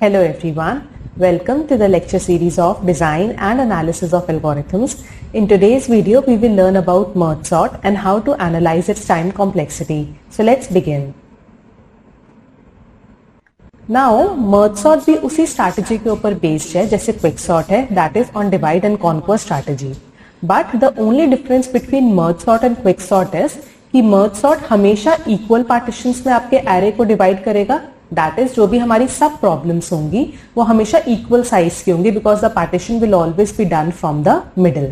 Hello everyone, welcome to the lecture series of Design and Analysis of Algorithms. In today's video, we will learn about merge sort and how to analyze its time complexity. So let's begin. Now, merge sort भी उसी strategy के ऊपर based है जैसे quick sort है, that is on divide and conquer strategy. But the only difference between merge sort and quick sort is कि merge sort हमेशा equal partitions में आपके array को divide करेगा. That is, जो भी हमारी सब प्रॉब्लम्स होंगी वो हमेशा इक्वल साइज की होंगी because the partition will always be done from the middle.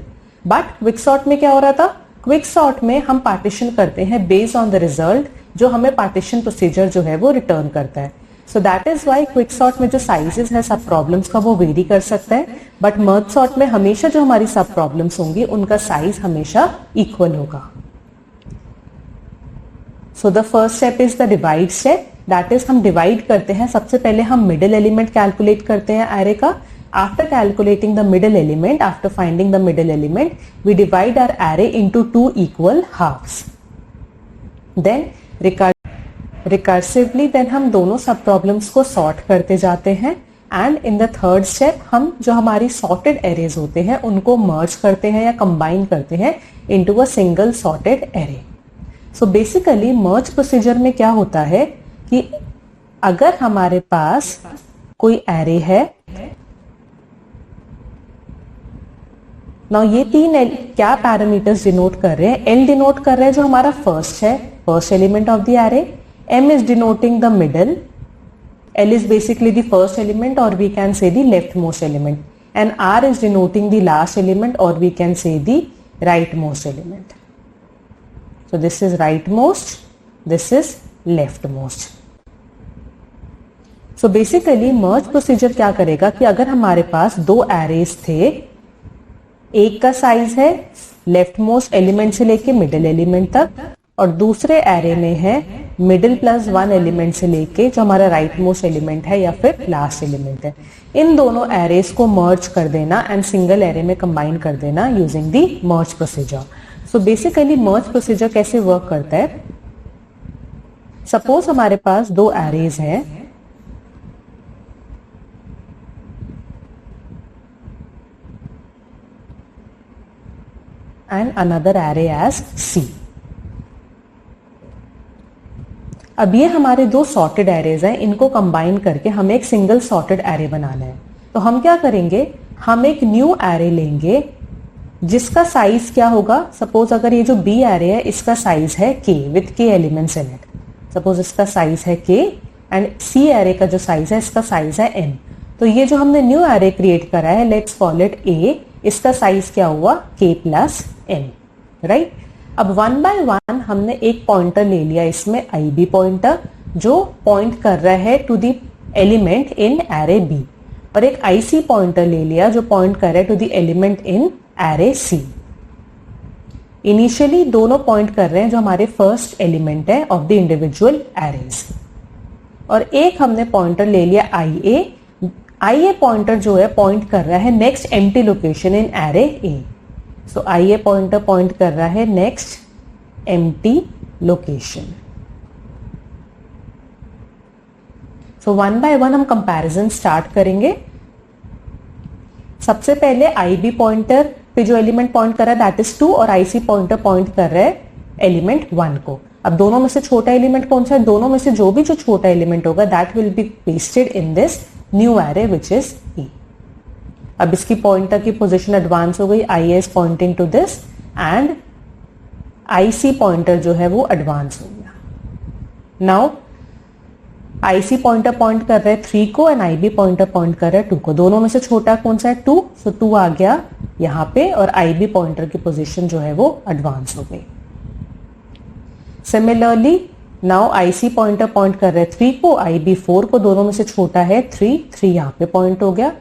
But quick sort में क्या हो रहा था? क्विक सॉर्ट में हम पार्टीशन करते हैं बेस्ड ऑन द रिजल्ट जो हमें पार्टीशन प्रोसीजर जो है वो रिटर्न करता है. So that is why quick sort में जो साइजेस है सब प्रॉब्लम्स का वो वेरी कर सकता है, बट मर्ज सॉर्ट में हमेशा जो हमारी सब प्रॉब्लम्स होंगी उनका साइज हमेशा इक्वल होगा. So the first step is the divide step. That is हम डिवाइड करते हैं. सबसे पहले हम मिडिल एलिमेंट कैलकुलेट करते हैं एरे का. After calculating the middle element, after finding the middle element, we divide our array into two equal halves. Then recursively then हम दोनों सब प्रॉब्लम्स को सॉर्ट करते जाते हैं. And in the third step हम जो हमारी सॉर्टेड एरेज होते हैं उनको मर्ज करते हैं या कंबाइन करते हैं into a single sorted array. So basically merge procedure में क्या होता है कि अगर हमारे पास कोई एरे है, ना ये तीन क्या पैरामीटर्स डिनोट कर रहे हैं? एल डिनोट कर रहे हैं जो हमारा फर्स्ट है, first element of the array. M is denoting the middle. L is basically the first element और we can say the left most element. And r is denoting the last element और we can say the right most element. So this is rightmost, this is leftmost. So basically merge procedure क्या करेगा कि अगर हमारे पास दो arrays थे, एक का साइज है leftmost एलिमेंट से लेके मिडिल एलिमेंट तक और दूसरे array में है मिडिल प्लस वन एलिमेंट से लेके जो हमारा rightmost एलिमेंट है या फिर लास्ट एलिमेंट है. इन दोनों arrays को merge कर देना एंड सिंगल array में कंबाइन कर देना using the merge procedure. So basically merge procedure कैसे वर्क करता है? सपोज हमारे पास दो एरेज हैं एंड अनदर एरे एज सी. अब ये हमारे दो सॉर्टेड एरेज हैं, इनको कंबाइन करके हमें एक सिंगल सॉर्टेड एरे बनाना है. तो हम क्या करेंगे? हम एक न्यू एरे लेंगे जिसका साइज क्या होगा? सपोज अगर ये जो बी एरे है इसका साइज है k with k elements in it. Suppose इसका साइज है k एंड सी एरे का जो साइज है इसका साइज है n. तो ये जो हमने न्यू एरे क्रिएट करा है, लेट्स कॉल इट a, इसका साइज क्या हुआ? k plus n, right. अब वन बाय वन हमने एक पॉइंटर ले लिया इसमें ib पॉइंटर जो पॉइंट कर रहा है to the element in array b, और एक ic पॉइंटर ले लिया जो पॉइंट कर रहा है to the element in array C. Initially दोनों पॉइंट कर रहे हैं जो हमारे फर्स्ट एलिमेंट है ऑफ द इंडिविजुअल एरेज, और एक हमने पॉइंटर ले लिया IA. IA पॉइंटर जो है पॉइंट कर रहा है next empty location in array A. So IA pointer point कर रहा है next empty location. So one by one हम कंपैरिजन स्टार्ट करेंगे. सबसे पहले IB पॉइंटर पे जो एलिमेंट पॉइंट कर रहा है दैट इज 2 और IC पॉइंटर पॉइंट कर रहा है एलिमेंट 1 को. अब दोनों में से छोटा एलिमेंट कौन सा है? दोनों में से जो भी जो छोटा एलिमेंट होगा that will be pasted in this new array which is E. अब इसकी पॉइंटर की पोजीशन एडवांस हो गई. IA is pointing to this and IC pointer जो है वो एडवांस हो गया. नाउ IC पॉइंटर पॉइंट कर रहे हैं 3 को एंड IB पॉइंटर पॉइंट कर रहे हैं 2 को. दोनों में से छोटा कौन सा है? 2. सो 2 आ गया यहाँ पे और IB पॉइंटर की पोजीशन जो है वो एडवांस हो गई. Similarly now IC pointer point कर रहे हैं 3 को, IB 4 को. दोनों में से छोटा है 3 यहाँ पे पॉइंट हो गया.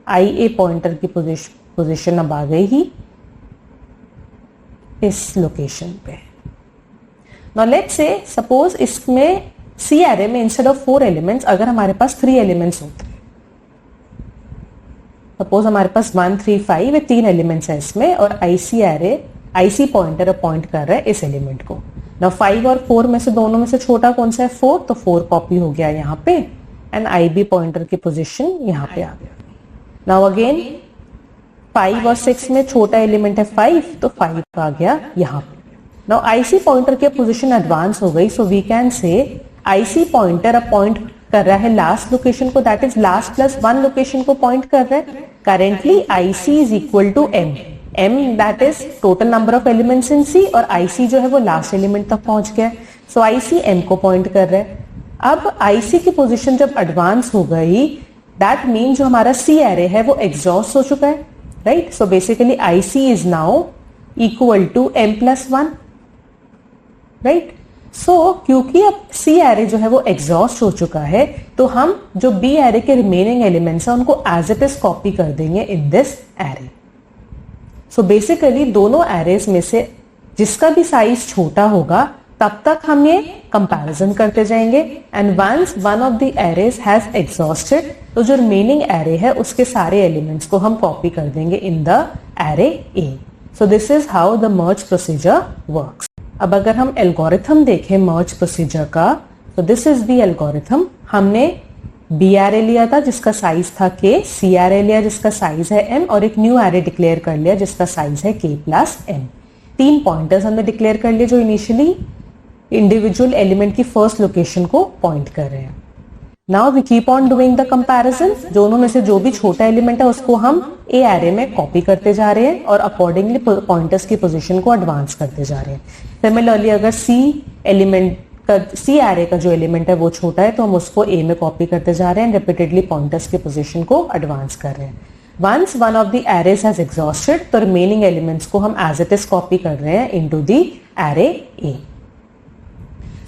IA पॉइंटर की पोजीशन अब आ गई ही इस लोकेशन पे. नाउ लेट्स से सपोज इसमें सी एरे में इंस्टेड ऑफ 4 एलिमेंट्स अगर हमारे पास 3 एलिमेंट्स होते हैं, सपोज हमारे पास 1 3 5 ये 3 एलिमेंट्स है इसमें, और IC पॉइंटर पॉइंट कर रहा है इस एलिमेंट को. ना 5 और 4 में से दोनों में से छोटा कौन सा है? 4. तो 4 कॉपी हो गया यहाँ पे एंड IB पॉइंटर की पोजीशन यहाँ पे आ गया। नाउ अगेन 5 और 6 में छोटा एलिमेंट है 5, तो 5 आ गया यहाँ पे। नाउ IC पॉइंटर की पोजीशन एडवांस हो गई, so we can say IC pointer अब पॉइंट कर रहा है लास्ट लोकेशन को, that is last plus 1 location को पॉइंट कर रहा है। Currently IC is equal to M that is total number of elements in C, और IC जो है वो लास्ट एलिमेंट तक पहुंच गया, सो IC M को पॉइंट कर रहा है। अब IC की पोजीशन जब एडवांस हो गई, दैट मीन जो हमारा C एरे है वो एग्जॉस्ट हो चुका है, right. So basically IC is now equal to M+1, right. So क्योंकि अब C एरे जो है वो एग्जॉस्ट हो चुका है, तो हम जो B एरे के रिमेनिंग एलिमेंट्स हैं उनको एज इट इज कॉपी कर देंगे in this array. So basically दोनों एरेज में से जिसका भी साइज छोटा होगा तब तक हम ये कंपैरिजन करते जाएंगे, and once one of the arrays has exhausted, तो जो रिमेनिंग एरे है उसके सारे एलिमेंट्स को हम कॉपी कर देंगे in the array A। So this is how the merge procedure works. अब अगर हम एल्गोरिथम देखें मर्ज प्रोसीजर का, तो दिस इज द एल्गोरिथम। हमने B एरे लिया था जिसका साइज था K, C एरे लिया जिसका साइज है M, और एक न्यू एरे डिक्लेयर कर लिया जिसका साइज है K+M। 3 पॉइंटर्स हमने डिक्लेयर कर लिए जो इनिशियली इंडिविजुअल एलिमेंट की फर्स्ट लोकेशन को पॉइंट कर रहे हैं। Now we keep on doing the comparison, दोनों में से जो भी छोटा एलिमेंट है उसको हम A एरे में कॉपी करते जा रहे हैं और अकॉर्डिंगली पॉइंटर्स की पोजीशन को एडवांस करते जा रहे हैं। सिमिलरली अगर C एरे का जो एलिमेंट है वो छोटा है तो हम उसको A में कॉपी करते जा रहे हैं, रिपीटेडली पॉइंटर्स की पोजीशन को एडवांस कर रहे हैं। Once one of the arrays has exhausted, तो रिमेनिंग एलिमेंट्स को हम एज इट इज कॉपी कर रहे हैं into the array A।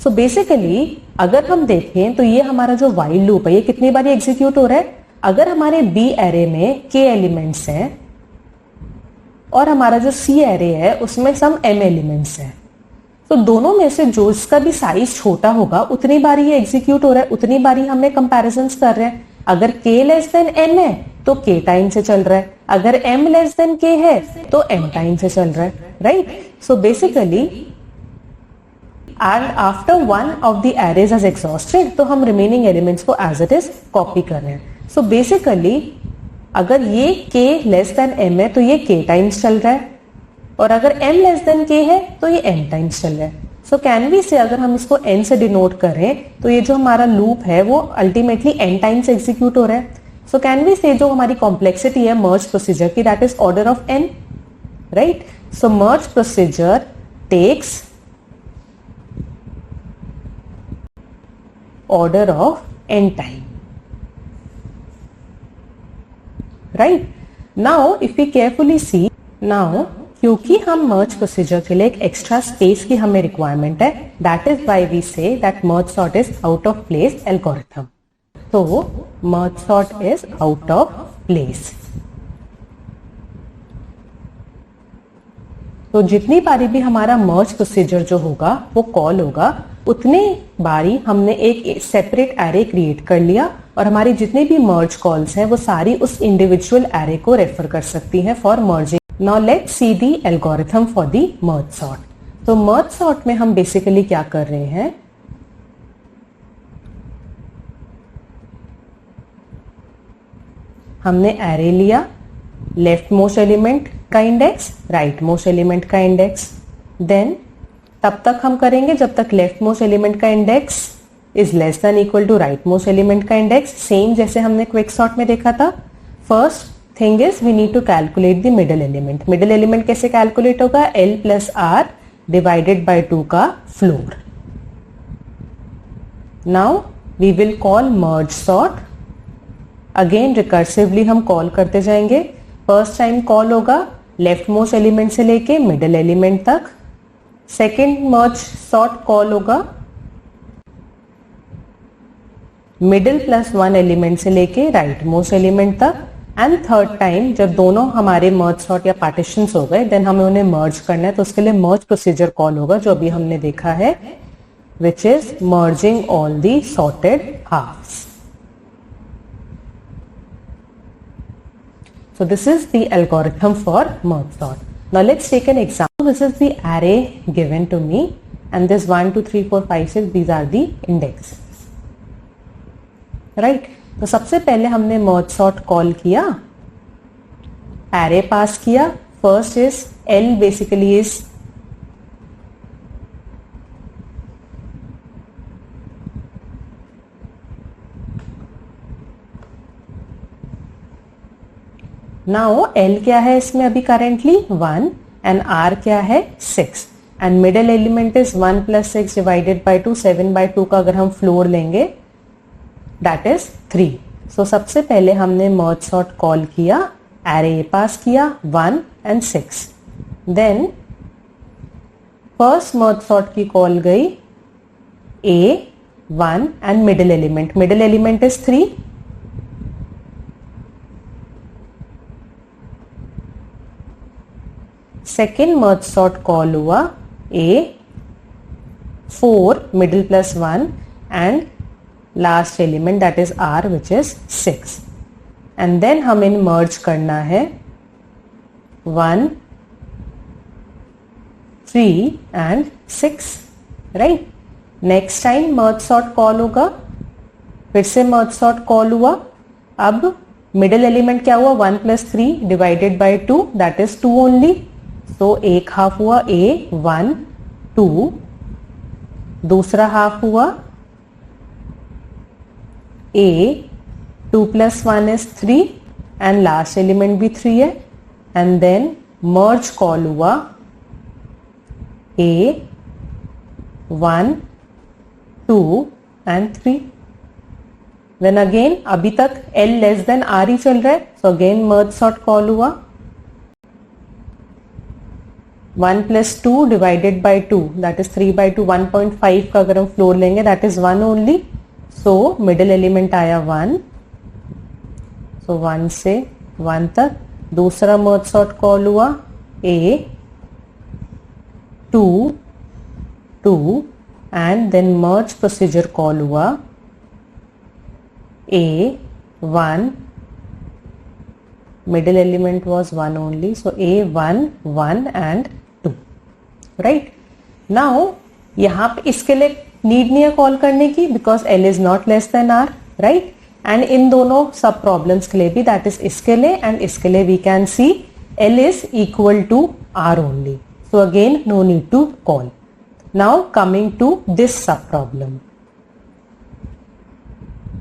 So basically अगर हम देखें तो ये हमारा जो व्हाइल लूप है ये कितनी बार एग्जीक्यूट हो रहा है। अगर हमारे B एरे में K एलिमेंट्स हैं और हमारा जो C एरे है उसमें सम M एलिमेंट्स हैं, तो दोनों में से जो इसका भी साइज छोटा होगा उतनी बारी ये एग्जीक्यूट हो रहा है, उतनी बारी हमें कंपैरिजंस कर रहे हैं। अगर K लेस देन M है तो K टाइम से चल रहा है, अगर M लेस देन K है तो M टाइम से चल रहा है, right. So basically and after one of the arrays has exhausted, तो हम remaining elements को as it is copy कर रहे हैं। So basically अगर ये K less than M है तो ये K times चल रहा है, और अगर M less than K है तो ये M times चल रहा है। So can we say अगर हम इसको N से डिनोट करें तो ये जो हमारा लूप है वो अल्टीमेटली N टाइम्स एग्जीक्यूट हो रहा है। So can we say जो हमारी कॉम्प्लेक्सिटी है मर्ज प्रोसीजर की, that is order of N, right? So merge procedure takes order of N time, right? Now if we carefully see, now क्योंकि हम merge procedure के लिए एक extra space की हमें requirement है, that is why we say that merge sort is out of place algorithm. तो merge sort is out of place. तो जितनी बारी भी हमारा मर्ज प्रोसीजर जो होगा वो कॉल होगा, उतने बारी हमने एक सेपरेट एरे क्रिएट कर लिया, और हमारी जितनी भी मर्ज कॉल्स हैं वो सारी उस इंडिविजुअल एरे को रेफर कर सकती हैं for merging. Now let's see the algorithm for the merge sort. तो मर्ज सॉर्ट में हम बेसिकली क्या कर रहे हैं, हमने एरे लिया, लेफ्ट मोस्ट एलिमेंट का इंडेक्स, राइट मोस्ट एलिमेंट का इंडेक्स, देन तब तक हम करेंगे जब तक लेफ्ट मोस्ट एलिमेंट का index is less than equal to right most element का इंडेक्स, सेम जैसे हमने क्विक सॉर्ट में देखा था। First thing is we need to calculate the middle element. Middle element कैसे कैलकुलेट होगा, L plus R divided by 2 का floor. Now we will call merge sort, again recursively हम call करते जाएंगे। फर्स्ट टाइम कॉल होगा left most element से लेके middle element तक, सेकेंड मर्ज सॉर्ट कॉल होगा मिडिल प्लस 1 एलिमेंट से लेके राइट मोस्ट एलिमेंट तक, एंड थर्ड टाइम जब दोनों हमारे मर्ज सॉर्ट या पार्टीशंस हो गए देन हमें उन्हें मर्ज करना है, तो उसके लिए मर्ज प्रोसीजर कॉल होगा जो अभी हमने देखा है, which is merging all the sorted halves. So this is the algorithm for merge sort. Now let's take an example. This is the array given to me, and this 1 2 3 4 5 6 these are the indexes, right. तो सबसे पहले हमने merge sort call किया, array pass किया। First is L basically is now L क्या है इसमें अभी करेंटली 1 एंड आर क्या है 6 and middle element is 1 + 6 divided by 2, 7/2 का अगर हम फ्लोर लेंगे दैट इज 3। सो सबसे पहले हमने मर्ज सॉर्ट कॉल किया, एरे पास किया 1 and 6। Then first merge sort की कॉल गई A 1 and middle element is 3। Second merge sort call हुआ A 4 मिडिल +1 and last element that is R which is 6 and then हमें merge करना है 1 3 and 6 right. Next time merge sort call होगा, फिर से मर्ज सॉर्ट कॉल हुआ। अब मिडिल एलिमेंट क्या हुआ 1 + 3 divided by 2 that is 2 only. तो एक हाफ हुआ A 1 2, दूसरा हाफ हुआ A 2 + 1 is 3 and last element भी 3 है एंड देन मर्ज कॉल हुआ A 1 2 एंड 3। देन अगेन अभी तक L < R ही चल रहा है, सो अगेन मर्ज सॉर्ट कॉल हुआ 1 + 2 डिवाइडेड बाय 2 दैट इज 3/2, 1.5 का अगर हम फ्लोर लेंगे that is 1 only. So middle element आया 1, सो 1 से 1 तक। दूसरा मर्ज सॉर्ट कॉल हुआ A 2 2 and then merge procedure call हुआ A 1 middle element was 1 only, so A 1 1 and 2 right. Now यहां पे इसके लिए नीड नहीं है कॉल करने की because L is not less than R right. And in दोनों सब प्रॉब्लम्स के लिए भी दैट इज इसके लिए एंड इसके लिए we can see L is equal to R only, so again no need to call. Now coming to this sub problem,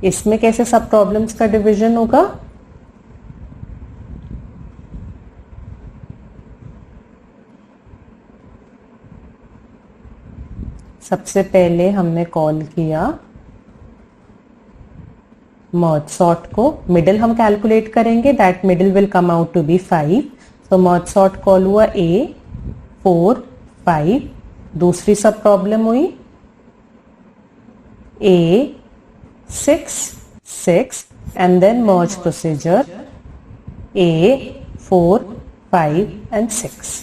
इसमें कैसे सब प्रॉब्लम्स का डिवीजन होगा। सबसे पहले हमने कॉल किया मर्ज सॉर्ट को, मिडिल हम कैलकुलेट करेंगे that middle will come out to be 5। So merge sort call हुआ A 4 5। दूसरी सब प्रॉब्लम हुई A 6 6 and then merge procedure A 4 5 and 6।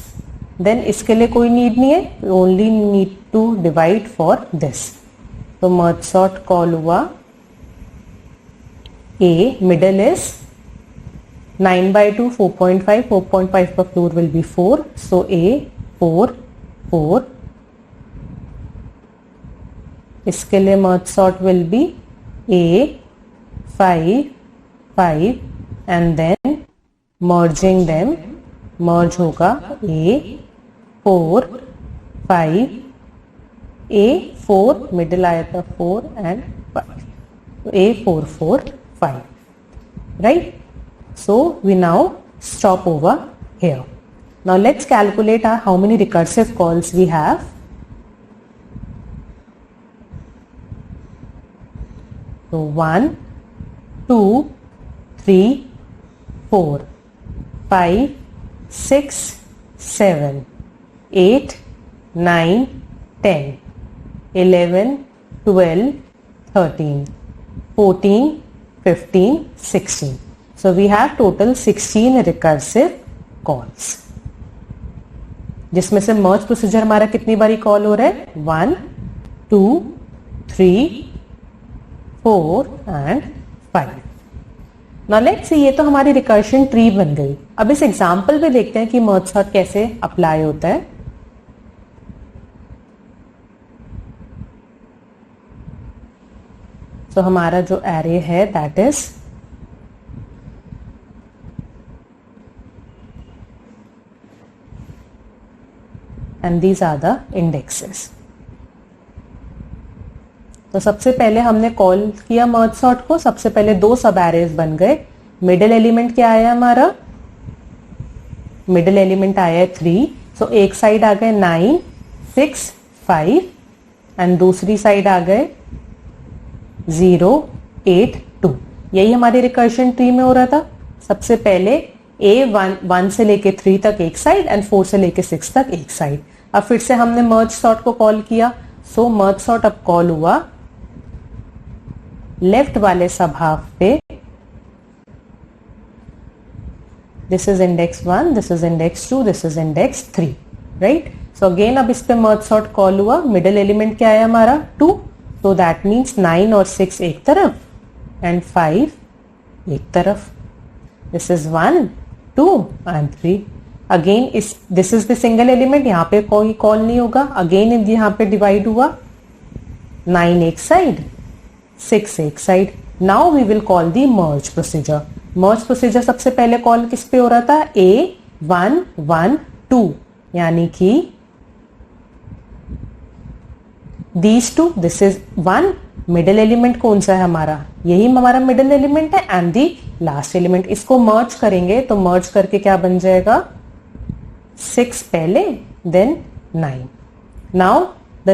Then इसके लिए कोई नीड नहीं है, only need to divide for this. तो मर्ज सॉर्ट कॉल हुआ A मिडिल इज 9/2 4.5, 4.5 का floor will be 4, so A 4 4। इसके लिए merge sort will be A 5 5 and then merging them, merge होगा A 4 5 A 4 मिडिल आया था 4 and 5, A 4 4 5 right. So we now stop over here. Now let's calculate how many recursive calls we have. So 1 2 3 4 5 6 7 8 9 10 11 12 13 14 15 16. So we have total 16 recursive calls, जिसमें से मर्ज procedure हमारा कितनी बारी call हो रहा है 1 2 3 4 एंड 5। नाउ लेट्स सी, ये तो हमारी रिकर्शन ट्री बन गई। अब इस एग्जांपल पे देखते हैं कि मर्ज सॉर्ट कैसे अप्लाई होता है। तो हमारा जो एरे है that is and these are the indexes. तो सबसे पहले हमने कॉल किया मर्ज सॉर्ट को, सबसे पहले दो सब एरेज बन गए। मिडिल एलिमेंट क्या आया हमारा, मिडिल एलिमेंट आया है 3, सो एक साइड आ गए 9, 6, 5 एंड दूसरी साइड आ गए 0, 8, 2। यही हमारे रिकर्शन ट्री में हो रहा था। सबसे पहले A1 से लेके 3 तक एक साइड एंड 4 से लेके 6 तक एक साइड। अब फिर से हमने मर्ज सॉर्ट को कॉल किया, सो मर्ज सॉर्ट अब कॉल हुआ लेफ्ट वाले सब हाफ पे। This is index 1, this is index 2, this is index 3, right. So again अब इस पे मर्ज सॉर्ट कॉल हुआ। मिडिल एलिमेंट क्या है हमारा 2, तो दैट मीन्स 9 और 6 एक तरफ एंड 5 एक तरफ। This is 1, 2 and 3। Again this is the single element, यहाँ पे कोई कॉल नहीं होगा। अगेन यहाँ पे डिवाइड हुआ, 9 एक साइड, 6 एक side. Now we will call the merge procedure. Merge procedure सबसे पहले कॉल किस पे हो रहा था, A1, 1, 2, यानी कि these two, this is 1, middle element कौन सा है हमारा, यही हमारा मिडिल एलिमेंट है एंड दी लास्ट एलिमेंट। इसको मर्ज करेंगे तो मर्ज करके क्या बन जाएगा, 6 पहले देन 9। नाउ द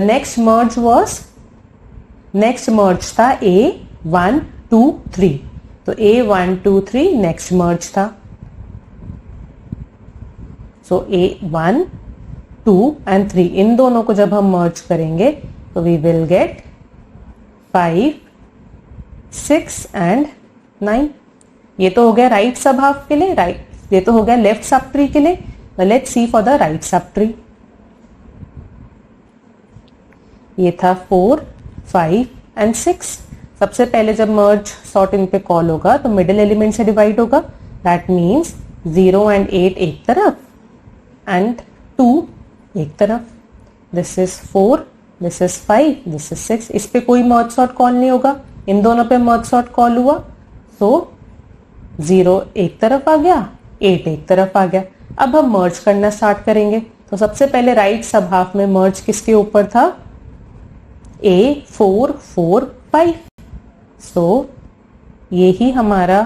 नेक्स्ट मर्ज था A1, 2, 3, तो A1, 2, 3 नेक्स्ट मर्ज था। सो A1, 2 एंड 3 इन दोनों को जब हम मर्ज करेंगे तो वी विल गेट 5, 6 एंड 9। ये तो हो गया राइट सब हाफ के लिए, राइट। ये तो हो गया लेफ्ट सब ट्री के लिए। Let's see for the right sub tree. ये था 4, 5 एंड 6। सबसे पहले जब मर्ज सॉर्ट इन पे कॉल होगा तो मिडिल एलिमेंट से डिवाइड होगा। दैट मीन्स 0 एंड 8 एक तरफ एंड 2 एक तरफ। This is 4, this is 5, this is 6। इस पे कोई मर्ज सॉर्ट कॉल नहीं होगा, इन दोनों पे मर्ज सॉर्ट कॉल हुआ। सो 0 एक तरफ आ गया, 8 एक तरफ आ गया। अब हम मर्ज करना स्टार्ट करेंगे। तो सबसे पहले राइट सब हाफ में मर्ज किसके ऊपर था, A4, 4, 5। सो यही हमारा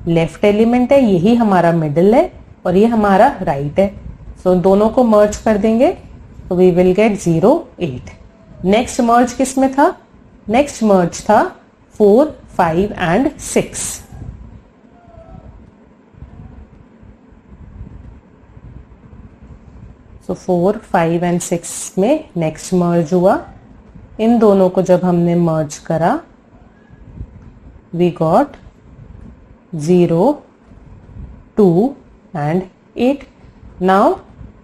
लेफ्ट एलिमेंट है, यही हमारा मिडिल है और ये हमारा राइट है। सो दोनों को मर्ज कर देंगे तो वी विल गेट 0, 8। नेक्स्ट मर्ज किस में था, नेक्स्ट मर्ज था 4, 5 एंड 6। सो 4, 5 एंड 6 में नेक्स्ट मर्ज हुआ। इन दोनों को जब हमने मर्ज करा we got 0, 2 and 8। Now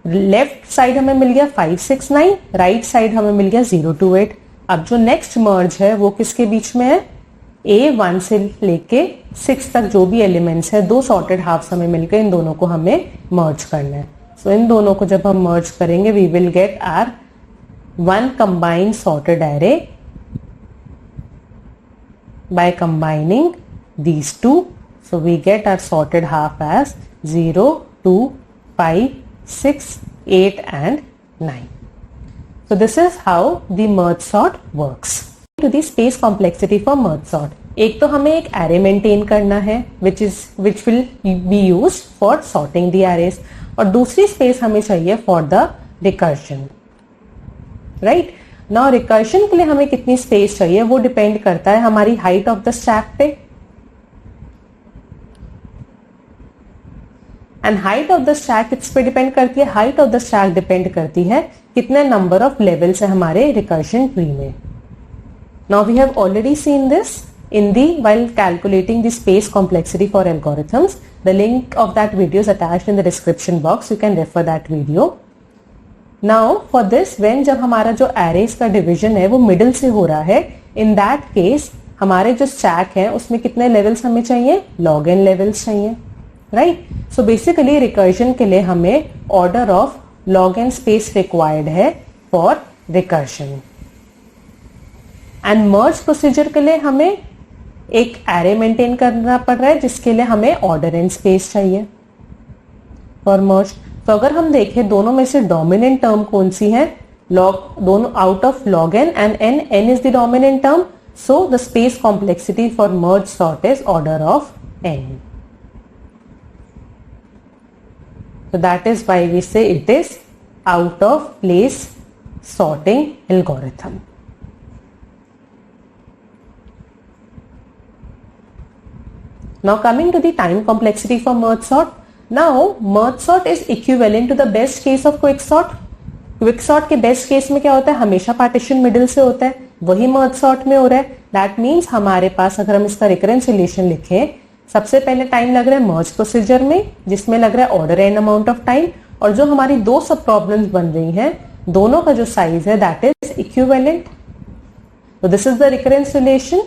left side हमें मिल गया 5, 6, 9, राइट साइड हमें मिल गया 0, 2, 8। अब जो नेक्स्ट मर्ज है वो किसके बीच में है, A1 से लेके 6 तक जो भी एलिमेंट्स है, दो सॉर्टेड हाफ्स हमें मिल गए, इन दोनों को हमें मर्ज करना है। सो इन दोनों को जब हम मर्ज करेंगे we will get our one combined sorted array by combining these two. So we get our sorted half as 0, 2, 5, 6, 8 and 9. So this is how the merge sort works. To the space complexity for merge sort. एक तो हमें एक array maintain करना है which will be used for sorting the arrays, और दूसरी space हमें चाहिए for the recursion. Right now recursion के लिए हमें कितनी स्पेस चाहिए वो डिपेंड करता है हमारी हाइट ऑफ द स्टैक पे, and height of the stack किस पे डिपेंड करती है, height of the stack depend करती है कितने नंबर ऑफ लेवल्स है हमारे रिकर्शन ट्री में। Now we have already seen this in the while calculating the space complexity for algorithms. The link of that video is attached in the description box, you can refer that video. Now for this, when जब हमारा जो arrays का division है वो middle से हो रहा है, in that case हमारे जो stack है उसमें कितने levels हमें चाहिए, log n levels चाहिए, right? So basically recursion के लिए हमें order of log n space required है for recursion. And merge procedure के लिए हमें एक एरे मेंटेन करना पड़ रहा है जिसके लिए हमें ऑर्डर एंड स्पेस चाहिए फॉर मर्ज। तो अगर हम देखें दोनों में से डोमिनेंट टर्म कौन सी है, लॉग, दोनों out of log n and n is the dominant term, so the space complexity for merge sort is order of n. So that is why we say it is out of place sorting algorithm. Now coming to the time complexity for merge sort. Now merge sort is equivalent to the best case of quick sort. Quick sort के best case में क्या होता है, हमेशा partition middle से होता है, वही मर्ज सॉर्ट में हो रहा है। दैट मीन्स हमारे पास अगर हम इसका रिकरेंस रिलेशन लिखें, सबसे पहले टाइम लग रहा है मर्ज प्रोसीजर में जिसमें लग रहा है order an amount of time, और जो हमारी दो सब प्रॉब्लम्स बन रही हैं दोनों का जो साइज है that is equivalent. So this is the recurrence relation,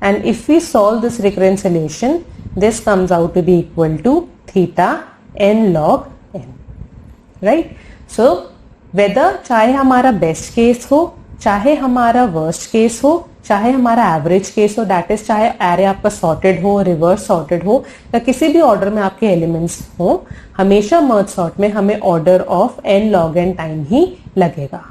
and if we solve this recurrence relation, this comes out to be equal to theta n log n, right? So whether चाहे हमारा best case हो, चाहे हमारा worst case हो, चाहे हमारा average case हो, that is चाहे एरे आपका सॉर्टेड हो, रिवर्स सॉर्टेड हो, या किसी भी ऑर्डर में आपके एलिमेंट्स हो, हमेशा मर्ज सॉर्ट में हमें order of n log n time ही लगेगा।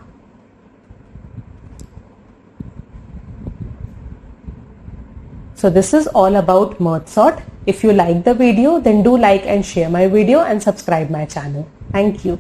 So this is all about merge sort. If you like the video, then do like and share my video and subscribe my channel. Thank you.